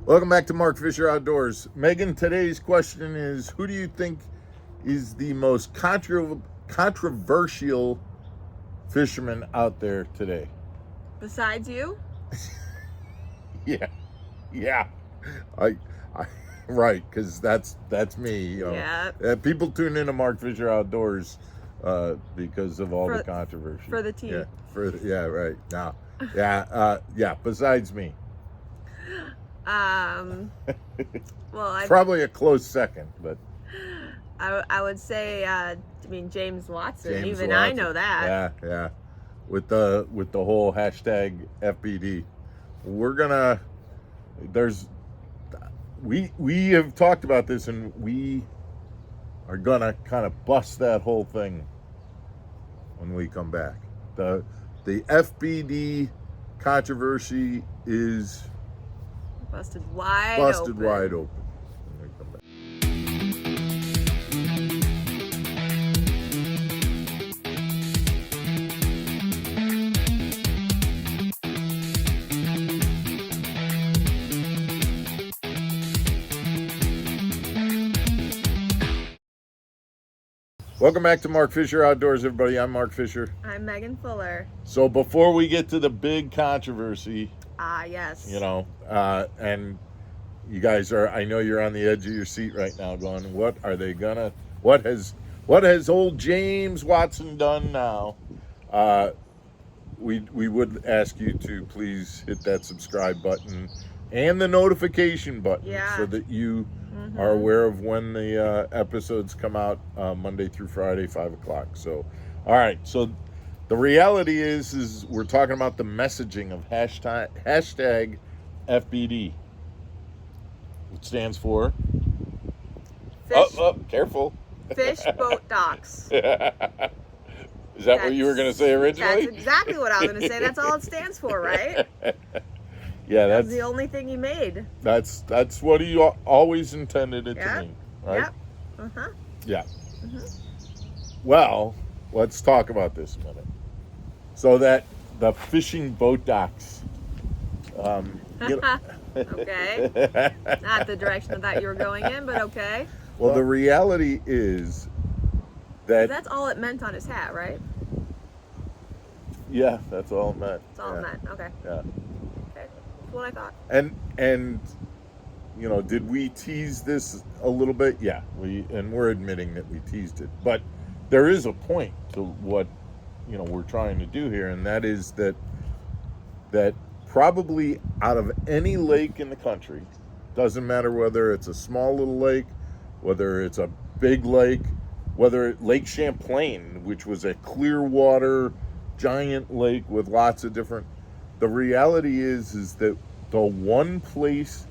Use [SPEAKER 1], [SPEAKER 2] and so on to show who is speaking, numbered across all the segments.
[SPEAKER 1] Welcome back to Mark Fisher Outdoors. Megan, today's question is, who do you think is the most controversial fisherman out there today?
[SPEAKER 2] Besides you?
[SPEAKER 1] Yeah. I right, because that's me.
[SPEAKER 2] Yeah.
[SPEAKER 1] People tune into Mark Fisher Outdoors because of all the controversy.
[SPEAKER 2] For the tea.
[SPEAKER 1] Right. Now, besides me.
[SPEAKER 2] Well,
[SPEAKER 1] Probably a close second, but
[SPEAKER 2] I would say, James Watson.
[SPEAKER 1] James
[SPEAKER 2] Even
[SPEAKER 1] Watson.
[SPEAKER 2] I know that.
[SPEAKER 1] Yeah. With the whole hashtag FBD, we have talked about this, and we are gonna kind of bust that whole thing when we come back. The FBD controversy is
[SPEAKER 2] busted wide
[SPEAKER 1] open. When we come back. Welcome back to Mark Fisher Outdoors, everybody. I'm Mark Fisher.
[SPEAKER 2] I'm Megan Fuller.
[SPEAKER 1] So before we get to the big controversy,
[SPEAKER 2] yes.
[SPEAKER 1] And you guys I know you're on the edge of your seat right now going, what has old James Watson done now? We would ask you to please hit that subscribe button and the notification button so that you are aware of when the episodes come out Monday through Friday, 5 o'clock. So, all right. So the reality is we're talking about the messaging of hashtag FBD. It stands for
[SPEAKER 2] Fish,
[SPEAKER 1] careful.
[SPEAKER 2] Fish Boat Docks.
[SPEAKER 1] Is that what you were going to say originally?
[SPEAKER 2] That's exactly what I was going to say. That's all it stands for, right?
[SPEAKER 1] Yeah,
[SPEAKER 2] that's the only thing he made.
[SPEAKER 1] That's what he always intended it to mean, right?
[SPEAKER 2] Yep.
[SPEAKER 1] Yeah. Well, let's talk about this a minute. So that the fishing boat docks.
[SPEAKER 2] Okay. Not the direction I thought you were going in, but okay.
[SPEAKER 1] Well, the reality is that
[SPEAKER 2] that's all it meant on his hat, right?
[SPEAKER 1] Yeah, that's all it meant.
[SPEAKER 2] That's all it meant. Okay.
[SPEAKER 1] Yeah.
[SPEAKER 2] Okay. That's what I thought.
[SPEAKER 1] And did we tease this a little bit? Yeah, we're admitting that we teased it. But there is a point to what we're trying to do here, and that is that probably out of any lake in the country, doesn't matter whether it's a small little lake, whether it's a big lake, whether Lake Champlain, which was a clear water giant lake with lots of different, the reality is that the one place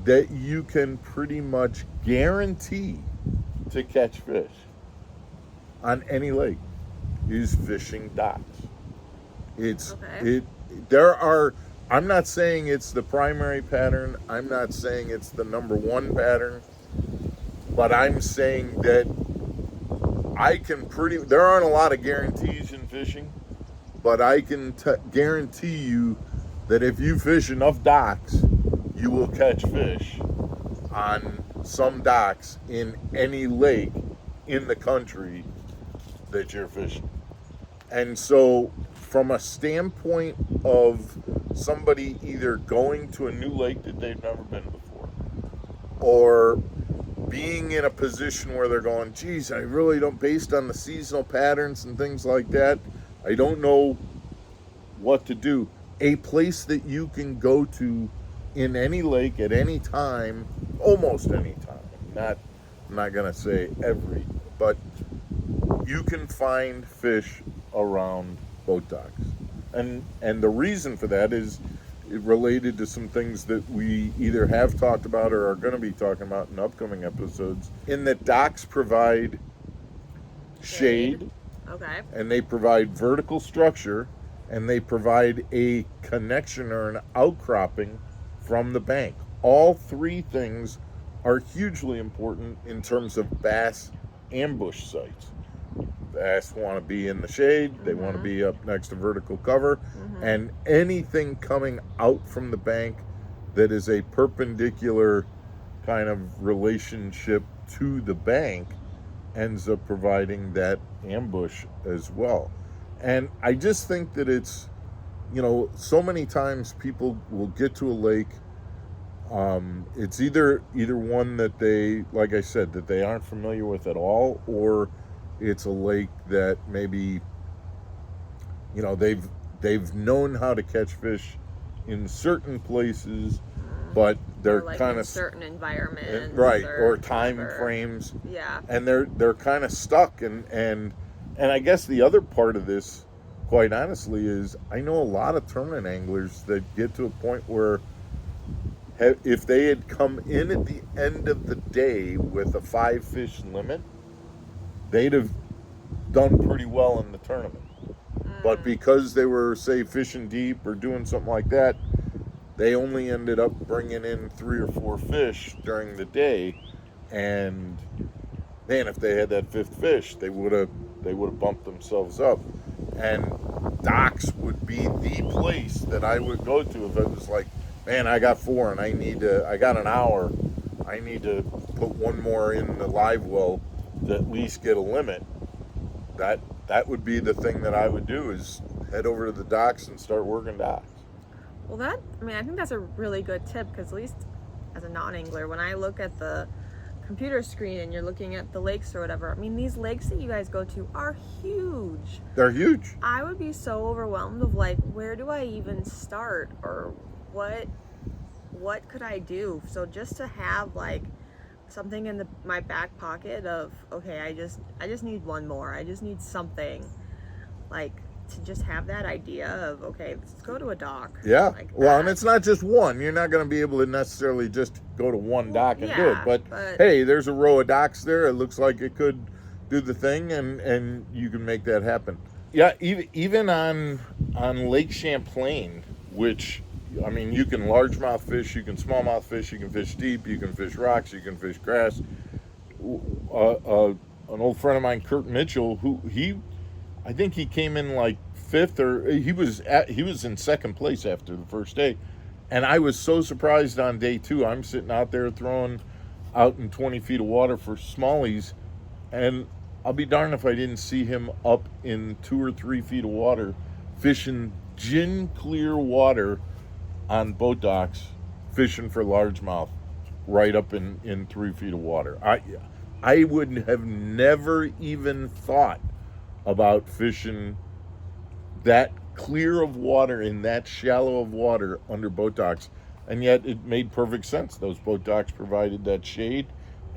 [SPEAKER 1] that you can pretty much guarantee to catch fish on any lake is fishing docks. I'm not saying it's the primary pattern. I'm not saying it's the number one pattern, but I'm saying that there aren't a lot of guarantees in fishing, but I can guarantee you that if you fish enough docks, you will catch fish on some docks in any lake in the country that you're fishing. And so from a standpoint of somebody either going to a new lake that they've never been before, or being in a position where they're going, geez, I really don't, based on the seasonal patterns and things like that, I don't know what to do. A place that you can go to in any lake at any time, almost any time, I'm not going to say every, but you can find fish around boat docks. And the reason for that is related to some things that we either have talked about or are going to be talking about in upcoming episodes, in that docks provide shade.
[SPEAKER 2] Okay.
[SPEAKER 1] And they provide vertical structure, and they provide a connection or an outcropping from the bank. All three things are hugely important in terms of bass ambush sites. Bass want to be in the shade, they want to be up next to vertical cover, and anything coming out from the bank that is a perpendicular kind of relationship to the bank ends up providing that ambush as well. And I just think that it's, so many times people will get to a lake. It's either one that they, like I said, that they aren't familiar with at all, or it's a lake that maybe, they've known how to catch fish in certain places, but they're
[SPEAKER 2] like
[SPEAKER 1] kind
[SPEAKER 2] in
[SPEAKER 1] of
[SPEAKER 2] certain environments,
[SPEAKER 1] right, or time
[SPEAKER 2] whatever.
[SPEAKER 1] frames.
[SPEAKER 2] Yeah.
[SPEAKER 1] And they're kind of stuck, and I guess the other part of this, quite honestly, is I know a lot of tournament anglers that get to a point where if they had come in at the end of the day with a 5 fish limit, they'd have done pretty well in the tournament. But because they were, say, fishing deep or doing something like that, they only ended up bringing in 3 or 4 fish during the day. And man, if they had that 5th fish, they would have bumped themselves up. And docks would be the place that I would go to if it was like, man, I got 4 and I got an hour. I need to put one more in the live well to at least get a limit. That would be the thing that I would do, is head over to the docks and start working docks.
[SPEAKER 2] Well, I think that's a really good tip, because at least as a non-angler, when I look at the computer screen and you're looking at the lakes or whatever, these lakes that you guys go to are huge.
[SPEAKER 1] They're huge.
[SPEAKER 2] I would be so overwhelmed of like, where do I even start, or what could I do? So just to have like something in my back pocket of, okay, I just need one more. I just need something, like, to just have that idea of, okay, let's go to a dock.
[SPEAKER 1] Yeah.
[SPEAKER 2] Like
[SPEAKER 1] well, and it's not just one. You're not going to be able to necessarily just go to one dock and do it. But hey, there's a row of docks there. It looks like it could do the thing, and you can make that happen. Yeah, even on Lake Champlain, which, you can largemouth fish, you can smallmouth fish, you can fish deep, you can fish rocks, you can fish grass. An old friend of mine, Kurt Mitchell, I think he came in like 5th, or he was in 2nd place after the first day. And I was so surprised on day 2. I'm sitting out there throwing out in 20 feet of water for smallies, and I'll be darned if I didn't see him up in 2 or 3 feet of water fishing gin clear water on boat docks, fishing for largemouth right up in 3 feet of water. I would have never even thought about fishing that clear of water in that shallow of water under boat docks, and yet it made perfect sense. Those boat docks provided that shade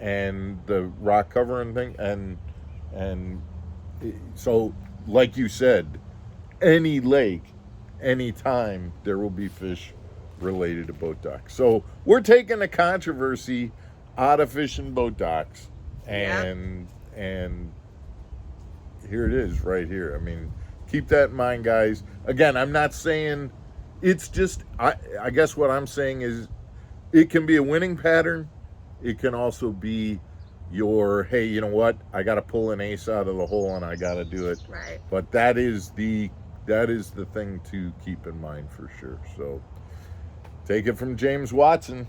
[SPEAKER 1] and the rock cover and thing, and so, like you said, any lake, any time, there will be fish related to boat docks. So we're taking the controversy out of fishing boat docks, and here it is right here. Keep that in mind, guys. Again, I'm not saying it's just, I guess what I'm saying is it can be a winning pattern. It can also be your, hey, you know what? I got to pull an ace out of the hole and I got to do it.
[SPEAKER 2] Right.
[SPEAKER 1] But that is the thing to keep in mind for sure. So take it from James Watson.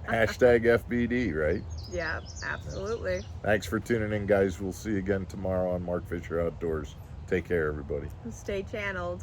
[SPEAKER 1] Hashtag FBD, right?
[SPEAKER 2] Yeah, absolutely.
[SPEAKER 1] Thanks for tuning in, guys. We'll see you again tomorrow on Mark Fisher Outdoors. Take care, everybody.
[SPEAKER 2] Stay channeled.